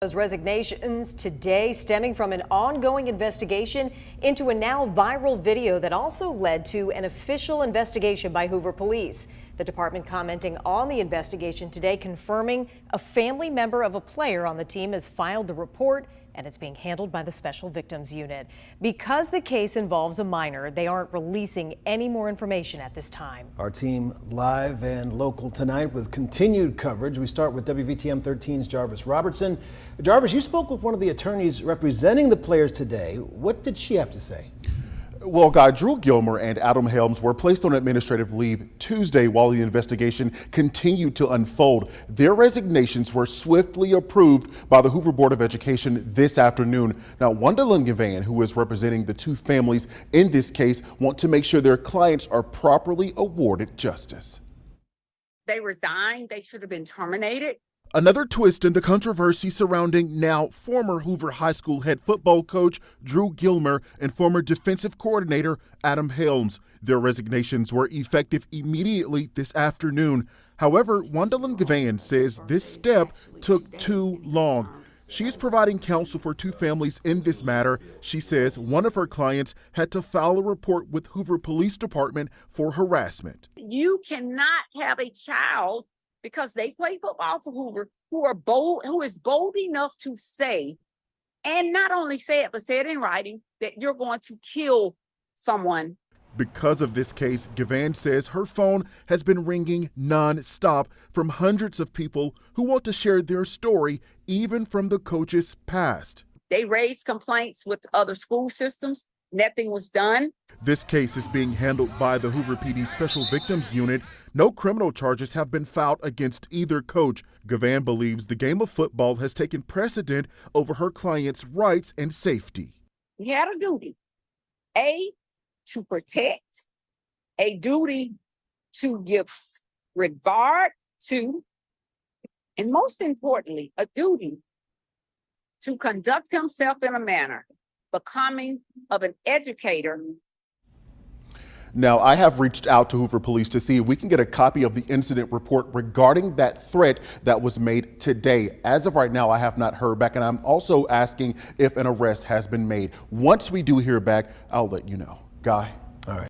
Those resignations today stemming from an ongoing investigation into a now viral video that also led to an official investigation by Hoover Police. The department commenting on the investigation today, confirming a family member of a player on the team has filed the report and it's being handled by the Special Victims Unit. Because the case involves a minor, they aren't releasing any more information at this time. Our team live and local tonight with continued coverage. We start with WVTM 13's Jarvis Robertson. Jarvis, you spoke with one of the attorneys representing the players today. What did she have to say? Well, Guy, Drew Gilmer and Adam Helms were placed on administrative leave Tuesday while the investigation continued to unfold. Their resignations were swiftly approved by the Hoover Board of Education this afternoon. Now, Wandalyn Gavan, who is representing the two families in this case, want to make sure their clients are properly awarded justice. They resigned. They should have been terminated. Another twist in the controversy surrounding now former Hoover High School head football coach Drew Gilmer and former defensive coordinator Adam Helms. Their resignations were effective immediately this afternoon. However, Wandalyn Gavan says this step took too long. She is providing counsel for two families in this matter. She says one of her clients had to file a report with Hoover Police Department for harassment. You cannot have a child, because they play football for Hoover, who is bold enough to say, and not only say it, but say it in writing, that you're going to kill someone. Because of this case, Gavan says her phone has been ringing non-stop from hundreds of people who want to share their story, even from the coach's past. They raised complaints with other school systems. Nothing was done. This case is being handled by the Hoover PD Special Victims Unit. No criminal charges have been filed against either coach. Gavan believes the game of football has taken precedent over her client's rights and safety. We had a duty, to protect, a duty to give regard to, and most importantly, a duty to conduct himself in a manner becoming of an educator. Now, I have reached out to Hoover Police to see if we can get a copy of the incident report regarding that threat that was made today. As of right now, I have not heard back, and I'm also asking if an arrest has been made. Once we do hear back, I'll let you know. Guy? All right.